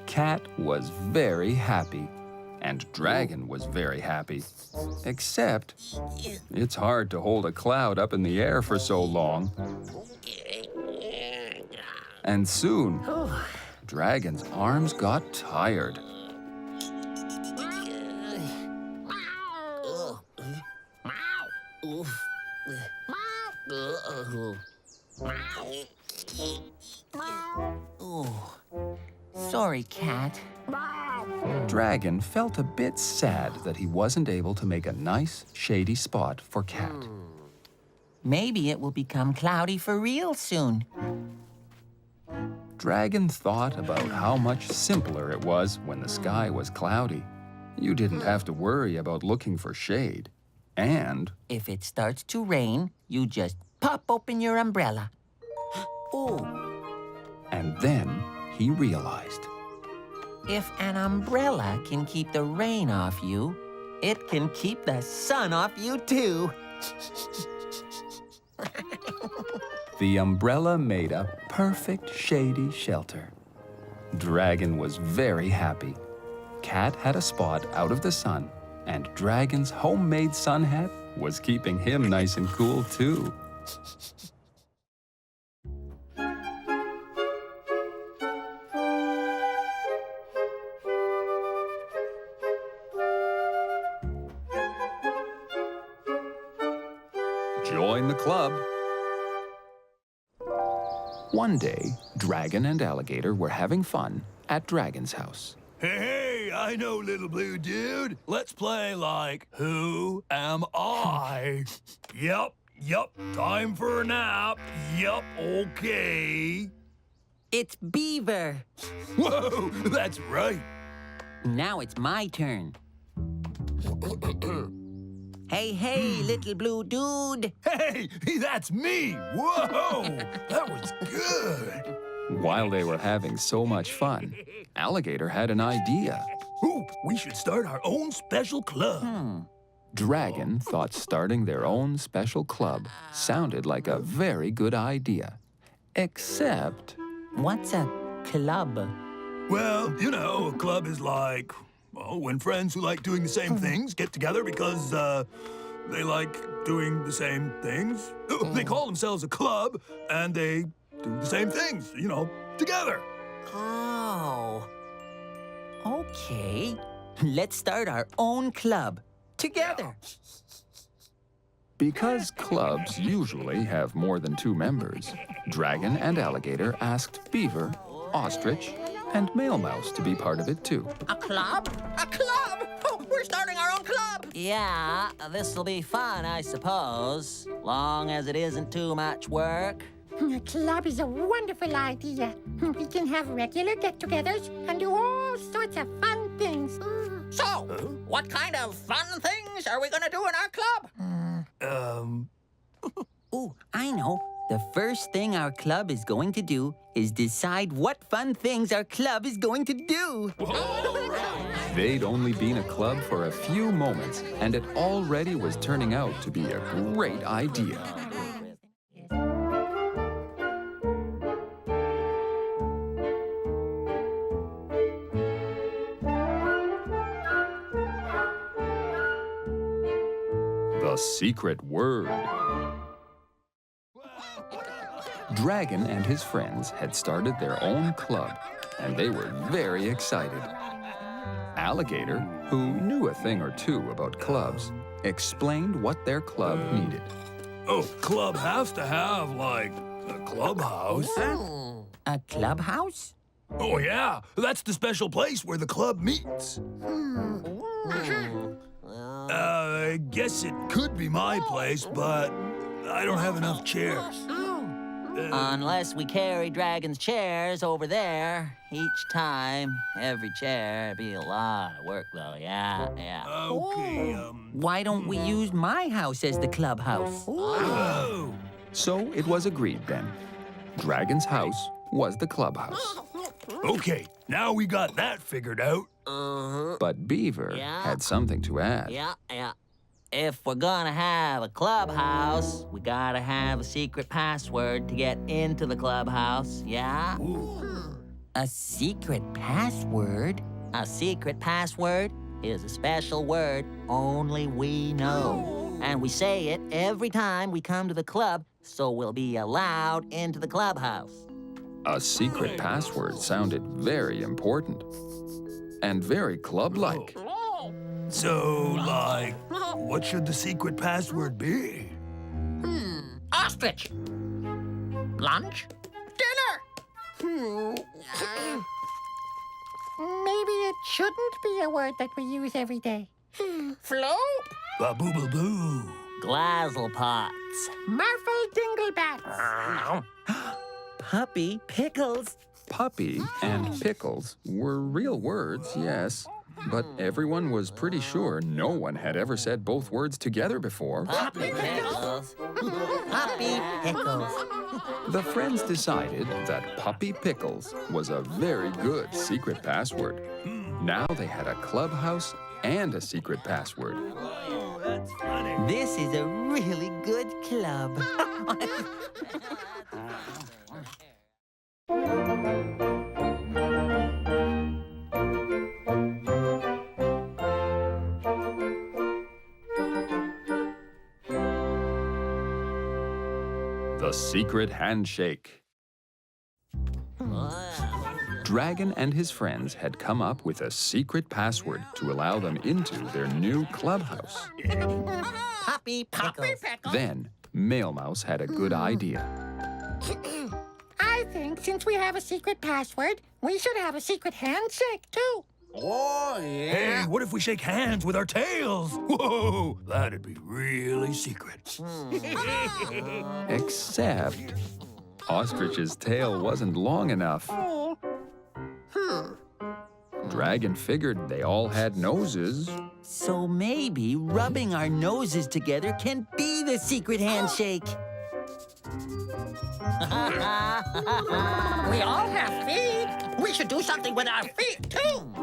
Speaker 1: Cat was very happy, and Dragon was very happy. Except, it's hard to hold a cloud up in the air for so long. And soon, Dragon's arms got tired.
Speaker 5: Sorry, Cat.
Speaker 1: Dragon felt a bit sad that he wasn't able to make a nice, shady spot for Cat.
Speaker 5: Maybe it will become cloudy for real soon.
Speaker 1: Dragon thought about how much simpler it was when the sky was cloudy. You didn't have to worry about looking for shade. And
Speaker 5: If it starts to rain, you just pop open your umbrella.
Speaker 1: and then he realized.
Speaker 5: If an umbrella can keep the rain off you, it can keep the sun off you too.
Speaker 1: The umbrella made a perfect shady shelter. Dragon was very happy. Cat had a spot out of the sun, and Dragon's homemade sun hat was keeping him nice and cool too. Join the club. One day, Dragon and Alligator were having fun at Dragon's house.
Speaker 4: Hey, I know, little blue dude. Let's play like, who am I? Yep, time for a nap. Yep, okay.
Speaker 5: It's Beaver.
Speaker 4: Whoa, that's right.
Speaker 5: Now it's my turn. Hey, little blue dude.
Speaker 4: Hey, that's me. Whoa, that was good.
Speaker 1: While they were having so much fun, Alligator had an idea.
Speaker 4: Ooh, we should start our own special club.
Speaker 1: Dragon thought starting their own special club sounded like a very good idea. Except,
Speaker 5: What's a club?
Speaker 4: Well, you know, a club is like, Well, when friends who like doing the same things get together because they like doing the same things, they call themselves a club and they do the same things, together.
Speaker 3: Oh. Okay. Let's start our own club. Together.
Speaker 1: Because clubs usually have more than 2 members, Dragon and Alligator asked Beaver, Ostrich, and Mail Mouse to be part of it too.
Speaker 7: A club? A club? Oh, we're starting our own club.
Speaker 2: Yeah, this'll be fun, I suppose. Long as it isn't too much work.
Speaker 6: A club is a wonderful idea. We can have regular get-togethers and do all sorts of fun things.
Speaker 7: So, what kind of fun things are we gonna do in our club?
Speaker 3: Ooh, I know. The first thing our club is going to do is decide what fun things our club is going to do.
Speaker 1: They'd only been a club for a few moments, and it already was turning out to be a great idea. The secret word. Dragon and his friends had started their own club, and they were very excited. Alligator, who knew a thing or two about clubs, explained what their club needed.
Speaker 4: Oh, club has to have, like, a clubhouse.
Speaker 3: A clubhouse?
Speaker 4: Oh, yeah, that's the special place where the club meets. I guess it could be my place, but I don't have enough chairs.
Speaker 2: Unless we carry Dragon's chairs over there each time. Every chair. It'd be a lot of work, though. Yeah.
Speaker 4: Okay,
Speaker 3: Why don't we use my house as the clubhouse?
Speaker 4: Oh.
Speaker 1: So it was agreed then. Dragon's house was the clubhouse.
Speaker 4: Okay, now we got that figured out.
Speaker 1: But Beaver
Speaker 2: Yeah.
Speaker 1: had something to add.
Speaker 2: Yeah. If we're gonna have a clubhouse, we gotta have a secret password to get into the clubhouse. Yeah?
Speaker 3: A secret password?
Speaker 2: A secret password is a special word only we know. And we say it every time we come to the club, so we'll be allowed into the clubhouse.
Speaker 1: A secret password sounded very important and very club-like.
Speaker 4: So, like, what should the secret password be?
Speaker 7: Ostrich. Lunch. Dinner.
Speaker 6: Maybe it shouldn't be a word that we use every day.
Speaker 7: Float.
Speaker 4: Ba-boo-ba-boo.
Speaker 2: Glazzlepots.
Speaker 6: Marfle Dinglebats.
Speaker 3: Puppy pickles.
Speaker 1: Puppy and pickles were real words, yes. But everyone was pretty sure no one had ever said both words together before.
Speaker 2: Puppy pickles.
Speaker 3: Puppy pickles.
Speaker 1: The friends decided that Puppy Pickles was a very good secret password. Now they had a clubhouse and a secret password.
Speaker 4: Oh, that's funny.
Speaker 3: This is a really good club.
Speaker 1: The secret handshake. Dragon and his friends had come up with a secret password to allow them into their new clubhouse.
Speaker 3: Puppy pickles.
Speaker 1: Then, Mail Mouse had a good idea.
Speaker 6: I think since we have a secret password, we should have a secret handshake, too.
Speaker 7: Oh,
Speaker 4: Hey, what if we shake hands with our tails? Whoa, that'd be really secret.
Speaker 1: Except, Ostrich's tail wasn't long enough. Dragon figured they all had noses.
Speaker 3: So maybe rubbing our noses together can be the secret handshake.
Speaker 7: We all have feet. We should do something with our feet, too.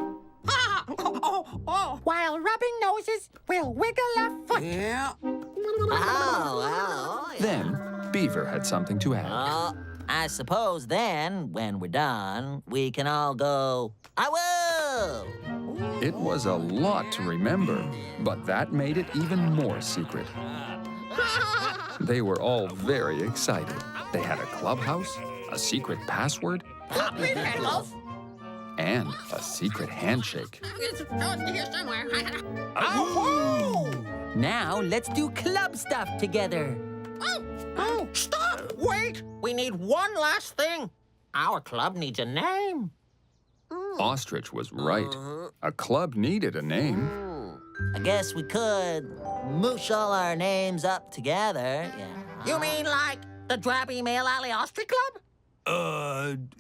Speaker 6: While rubbing noses, we'll wiggle a foot.
Speaker 7: Yeah.
Speaker 2: Oh, yeah.
Speaker 1: Then, Beaver had something to add.
Speaker 2: Oh, I suppose then, when we're done, we can all go, I will!
Speaker 1: It was a lot to remember, but that made it even more secret. They were all very excited. They had a clubhouse, a secret password,
Speaker 7: Puppy Pickles.
Speaker 1: and a secret handshake.
Speaker 7: It's here somewhere.
Speaker 3: Now let's do club stuff together.
Speaker 7: Oh, stop! Wait! We need one last thing. Our club needs a name.
Speaker 1: Ostrich was right. A club needed a name.
Speaker 2: I guess we could moosh all our names up together. Yeah.
Speaker 7: You mean like the Drabby Mail Alley Ostrich Club?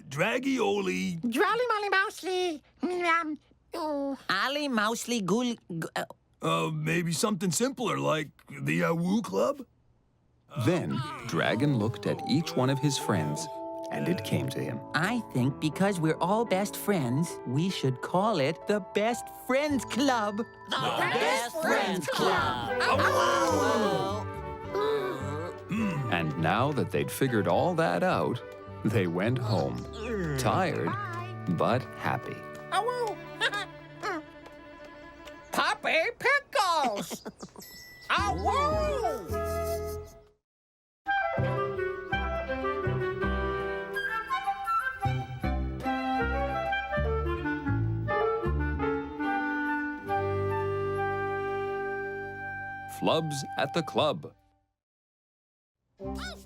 Speaker 4: Draggy Oli.
Speaker 6: Jolly Molly Mousely.
Speaker 3: Ali Mousely Gul...
Speaker 4: Maybe something simpler like the Woo Club?
Speaker 1: Then Dragon looked at each one of his friends, and it came to him.
Speaker 3: I think because we're all best friends, we should call it the Best Friends Club.
Speaker 7: The Best Friends Club.
Speaker 1: And now that they'd figured all that out, they went home, tired but happy.
Speaker 7: Oh, Puppy Pickles. Oh, whoa!
Speaker 1: Flubs at the club.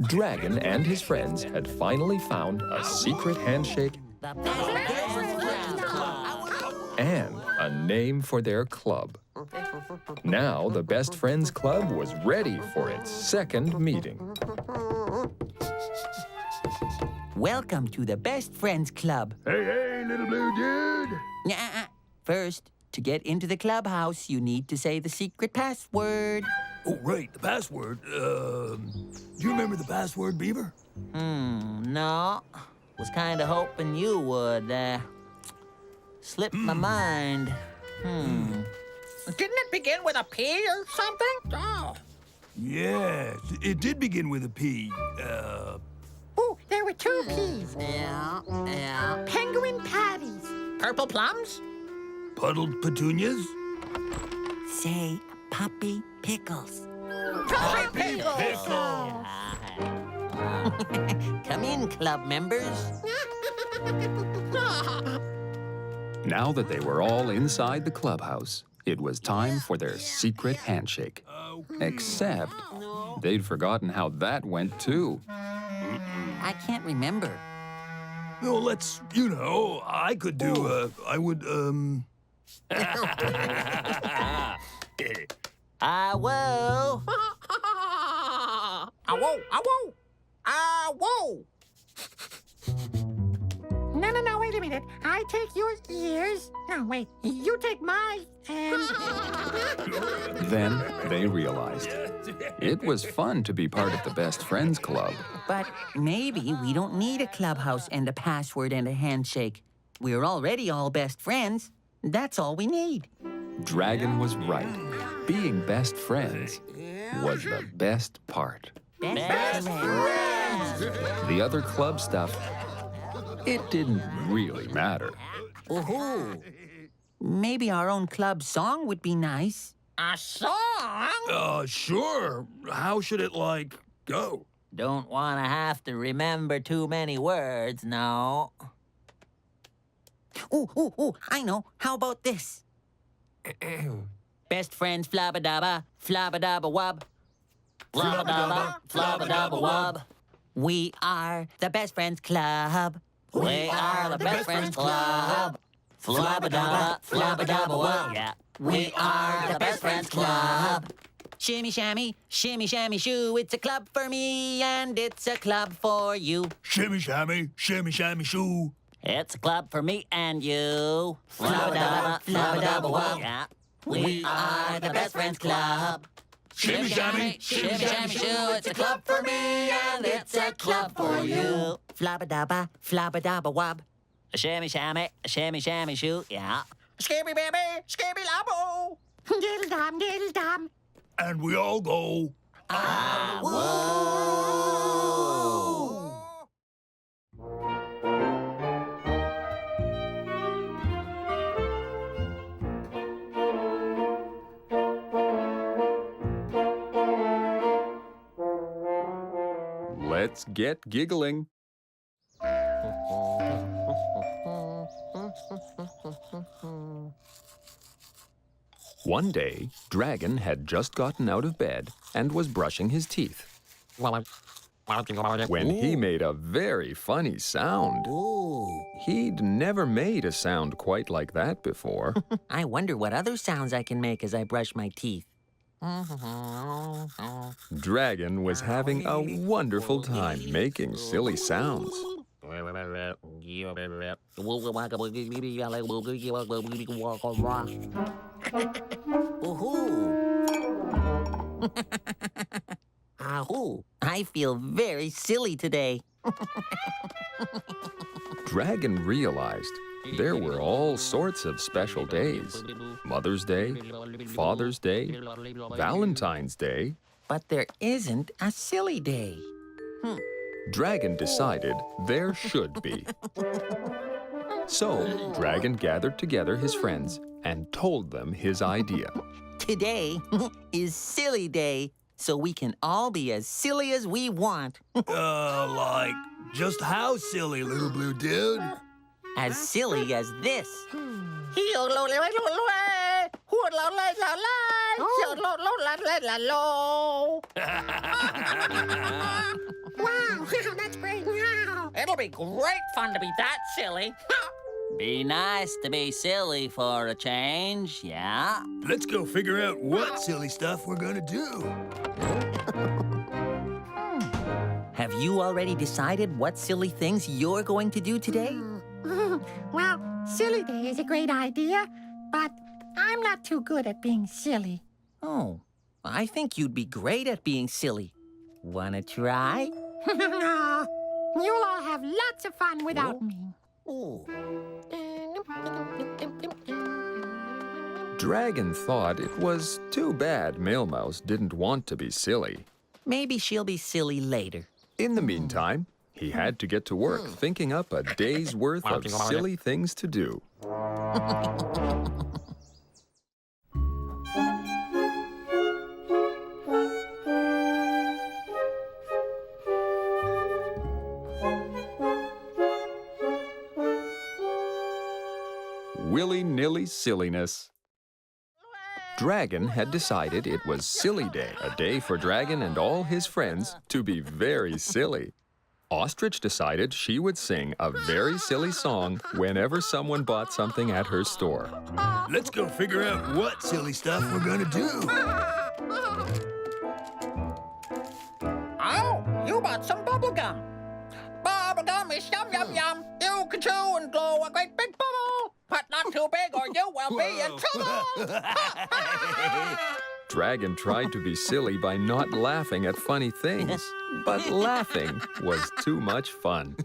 Speaker 1: Dragon and his friends had finally found a secret handshake
Speaker 2: The Best Friends Club.
Speaker 1: and a name for their club. Now the Best Friends Club was ready for its second meeting.
Speaker 3: Welcome to the Best Friends Club.
Speaker 4: Hey, little blue dude.
Speaker 3: First, to get into the clubhouse, you need to say the secret password.
Speaker 4: Oh, right, the password. Do you remember the password, Beaver?
Speaker 2: No. Was kind of hoping you would. Slip my mind.
Speaker 7: Didn't it begin with a P or something? Oh.
Speaker 4: Yes, it did begin with a P.
Speaker 6: Oh, there were two P's.
Speaker 2: Yeah.
Speaker 6: Penguin patties.
Speaker 7: Purple plums?
Speaker 4: Puddled petunias?
Speaker 3: Say Puppy Pickles.
Speaker 7: Puppy Pickles.
Speaker 2: Come in, club members.
Speaker 1: Now that they were all inside the clubhouse, it was time for their secret handshake. Except they'd forgotten how that went too.
Speaker 3: I can't remember.
Speaker 4: No, let's, I could do, I would,
Speaker 2: I will.
Speaker 7: Whoa, whoa.
Speaker 6: No, wait a minute. I take your ears. No, wait, you take my,
Speaker 1: Then they realized it was fun to be part of the Best Friends Club.
Speaker 3: But maybe we don't need a clubhouse and a password and a handshake. We're already all best friends. That's all we need.
Speaker 1: Dragon was right. Being best friends was the best part.
Speaker 3: Best friends.
Speaker 1: The other club stuff, it didn't really matter.
Speaker 2: Woohoo.
Speaker 3: Maybe our own club song would be nice.
Speaker 7: A song?
Speaker 4: Sure. How should it, go?
Speaker 2: Don't want to have to remember too many words, no.
Speaker 3: Ooh, I know. How about this? Best friends, flabba-dabba, flabba-dabba-wub.
Speaker 2: Flabba-dabba-wub.
Speaker 3: We are the Best Friends Club.
Speaker 2: We are the Best Friends Club. Flabba-dabba-wub. Yeah. We are the Best Friends Club.
Speaker 3: Shimmy, shammy, shoo. It's a club for me and it's a club for you.
Speaker 4: Shimmy, shammy, shoo.
Speaker 2: It's a club for me and you. Flabba-dabba-wub. Yeah. We are the Best Friends Club.
Speaker 4: Shimmy, shammy,
Speaker 2: shoo. It's a club for me and it's a club for you.
Speaker 3: Flabba-dabba, flabba-dabba-wub.
Speaker 2: Shimmy, shammy, shoo. Yeah.
Speaker 7: Skibby baby, skibby labo.
Speaker 6: Diddle dum.
Speaker 4: And we all go.
Speaker 1: Let's get giggling. One day, Dragon had just gotten out of bed and was brushing his teeth when he made a very funny sound. He'd never made a sound quite like that before.
Speaker 2: I wonder what other sounds I can make as I brush my teeth.
Speaker 1: Dragon was having a wonderful time making silly sounds.
Speaker 2: Ahoo! I feel very silly today.
Speaker 1: Dragon realized there were all sorts of special days. Mother's Day, Father's Day, Valentine's Day.
Speaker 3: But there isn't a silly day.
Speaker 1: Dragon decided there should be. So, Dragon gathered together his friends and told them his idea.
Speaker 3: Today is Silly Day, so we can all be as silly as we want.
Speaker 4: Like, just how silly, little blue dude?
Speaker 3: As silly as this.
Speaker 6: Wow, that's great. Wow.
Speaker 7: It'll be great fun to be that silly.
Speaker 5: Be nice to be silly for a change, yeah?
Speaker 4: Let's go figure out what silly stuff we're gonna do.
Speaker 3: Have you already decided what silly things you're going to do today?
Speaker 6: Well, silly day is a great idea, but I'm not too good at being silly.
Speaker 3: Oh, I think you'd be great at being silly. Wanna try?
Speaker 6: No, you'll all have lots of fun without me.
Speaker 1: Dragon thought it was too bad Mailmouse didn't want to be silly.
Speaker 3: Maybe she'll be silly later.
Speaker 1: In the meantime, he had to get to work thinking up a day's worth of silly things to do. Willy-nilly silliness. Dragon had decided it was Silly Day, a day for Dragon and all his friends to be very silly. Ostrich decided she would sing a very silly song whenever someone bought something at her store.
Speaker 4: Let's go figure out what silly stuff we're gonna do.
Speaker 7: Oh, you bought some bubble gum. Bubble gum is yum, yum, yum. You can chew and blow a great big bubble, but not too big or you will be in trouble.
Speaker 1: Dragon tried to be silly by not laughing at funny things, but laughing was too much fun.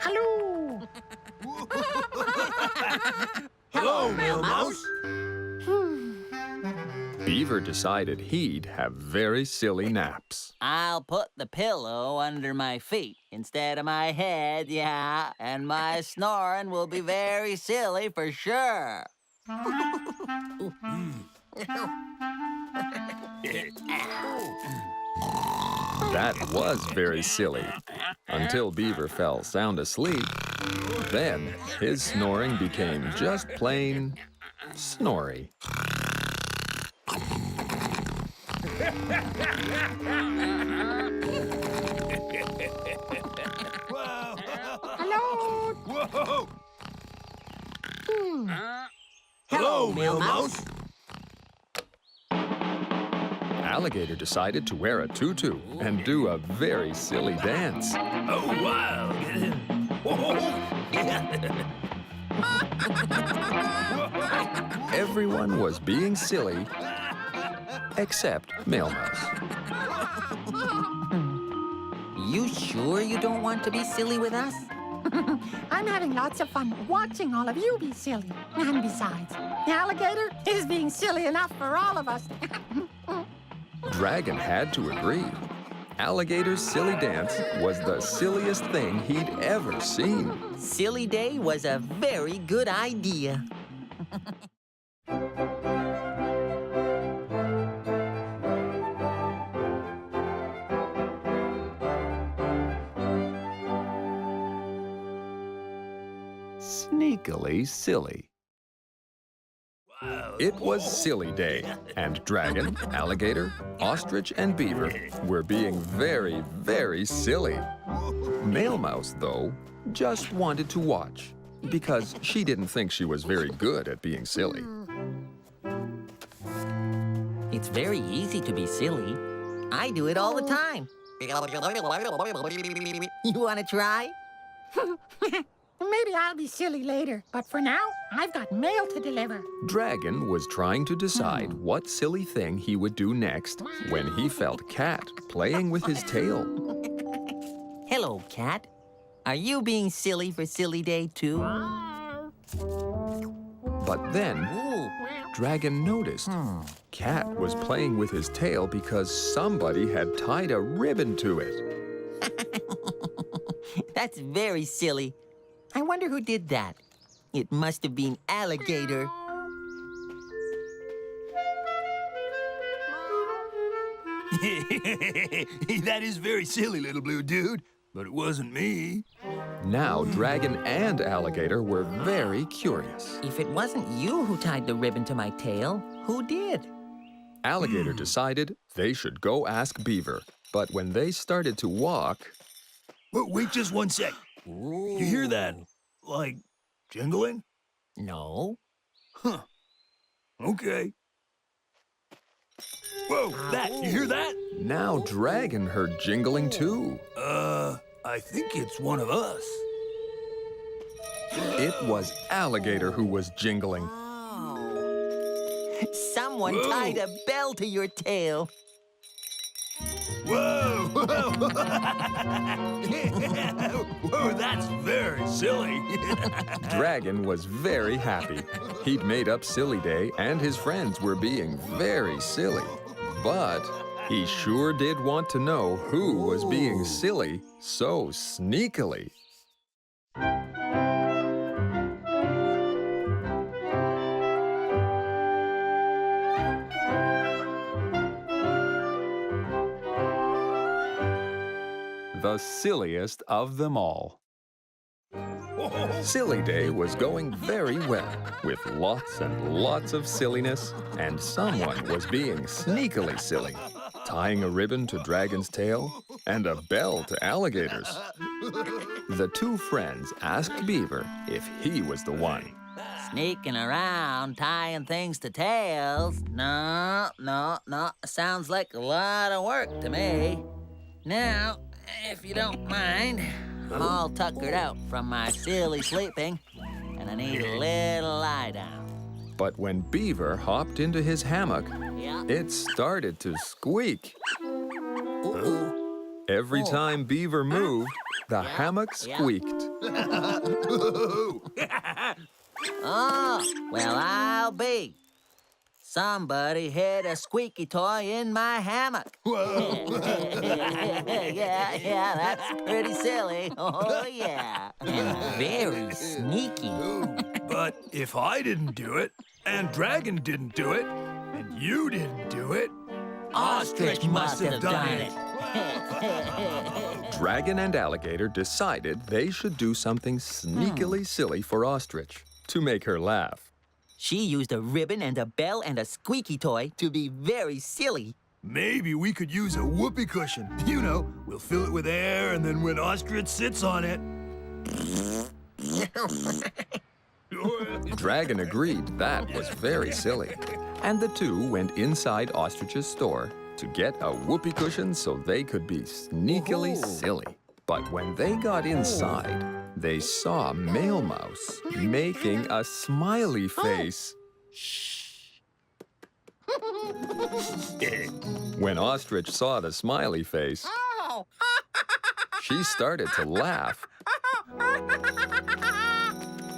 Speaker 6: Hello.
Speaker 4: Hello, Mailmouse.
Speaker 1: Beaver decided he'd have very silly naps.
Speaker 5: I'll put the pillow under my feet instead of my head, yeah, and my snoring will be very silly for sure.
Speaker 1: That was very silly, until Beaver fell sound asleep. Then his snoring became just plain snory.
Speaker 4: Whoa.
Speaker 6: Hello.
Speaker 4: Whoa. Hello, Mailmouse.
Speaker 1: Alligator decided to wear a tutu and do a very silly dance.
Speaker 4: Oh, wow.
Speaker 1: Everyone was being silly except Mailmouse.
Speaker 3: You sure you don't want to be silly with us?
Speaker 6: I'm having lots of fun watching all of you be silly. And besides, the alligator is being silly enough for all of us.
Speaker 1: Dragon had to agree. Alligator's silly dance was the silliest thing he'd ever seen.
Speaker 3: Silly Day was a very good idea.
Speaker 1: Sneakily silly. It was Silly Day, and Dragon, Alligator, Ostrich, and Beaver were being very, very silly. Male Mouse, though, just wanted to watch because she didn't think she was very good at being silly.
Speaker 3: It's very easy to be silly. I do it all the time. You want to try?
Speaker 6: Maybe I'll be silly later, but for now, I've got mail to deliver.
Speaker 1: Dragon was trying to decide what silly thing he would do next when he felt Cat playing with his tail.
Speaker 3: Hello, Cat. Are you being silly for Silly Day, too?
Speaker 1: But then,
Speaker 3: Ooh.
Speaker 1: Dragon noticed Cat was playing with his tail because somebody had tied a ribbon to it.
Speaker 3: That's very silly. I wonder who did that. It must have been Alligator.
Speaker 4: That is very silly, little blue dude, but it wasn't me.
Speaker 1: Now, Dragon and Alligator were very curious.
Speaker 3: If it wasn't you who tied the ribbon to my tail, who did?
Speaker 1: Alligator decided they should go ask Beaver, but when they started to walk,
Speaker 4: Wait just one sec. You hear that? Like, jingling?
Speaker 3: No.
Speaker 4: Huh. Okay. Whoa, you hear that?
Speaker 1: now Dragon heard jingling too.
Speaker 4: I think it's one of us.
Speaker 1: It was Alligator who was jingling.
Speaker 3: Someone tied a bell to your tail.
Speaker 4: Whoa! Whoa, that's very silly.
Speaker 1: Dragon was very happy. He'd made up Silly Day, and his friends were being very silly. But he sure did want to know who was being silly so sneakily. The silliest of them all. Silly Day was going very well, with lots and lots of silliness, and someone was being sneakily silly, tying a ribbon to Dragon's tail and a bell to Alligator's. The two friends asked Beaver if he was the one.
Speaker 3: Sneaking around, tying things to tails. No. Sounds like a lot of work to me. Now, if you don't mind, I'm all tuckered out from my silly sleeping, and I need a little lie down.
Speaker 1: But when Beaver hopped into his hammock,
Speaker 3: Yeah.
Speaker 1: it started to squeak. Every time Beaver moved, the hammock squeaked.
Speaker 3: Oh, well, I'll be. Somebody hid a squeaky toy in my hammock. yeah, that's pretty silly. Oh, yeah. And very sneaky.
Speaker 4: But if I didn't do it, and Dragon didn't do it, and you didn't do it,
Speaker 3: Ostrich must have done it.
Speaker 1: Dragon and Alligator decided they should do something sneakily silly for Ostrich to make her laugh.
Speaker 3: She used a ribbon and a bell and a squeaky toy to be very silly.
Speaker 4: maybe we could use a whoopee cushion. You know, we'll fill it with air, and then when Ostrich sits on it...
Speaker 1: Dragon agreed that was very silly. And the two went inside Ostrich's store to get a whoopee cushion so they could be sneakily silly. But when they got inside, they saw Male Mouse making a smiley face. When Ostrich saw the smiley face, she started to laugh.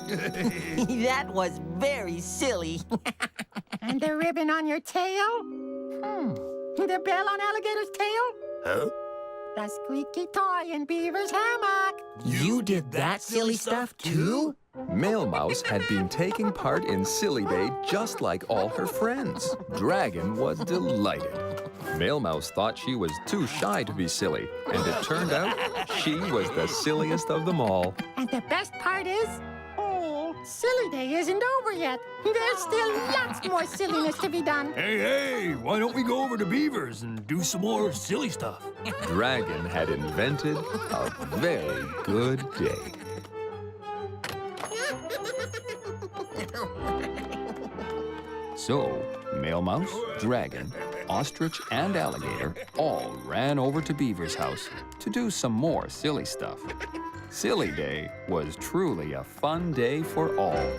Speaker 3: That was very silly.
Speaker 6: And the ribbon on your tail? The bell on Alligator's tail?
Speaker 4: Huh?
Speaker 6: the squeaky toy in Beaver's hammock.
Speaker 3: You did that silly stuff too?
Speaker 1: Male Mouse had been taking part in Silly Day just like all her friends. Dragon was delighted. Male Mouse thought she was too shy to be silly, and it turned out she was the silliest of them all.
Speaker 6: And the best part is, Silly Day isn't over yet. There's still lots more silliness to be done.
Speaker 4: Hey, why don't we go over to Beaver's and do some more silly stuff?
Speaker 1: Dragon had invented a very good day. So, Male Mouse, Dragon, Ostrich, and Alligator all ran over to Beaver's house to do some more silly stuff. Silly Day was truly a fun day for all.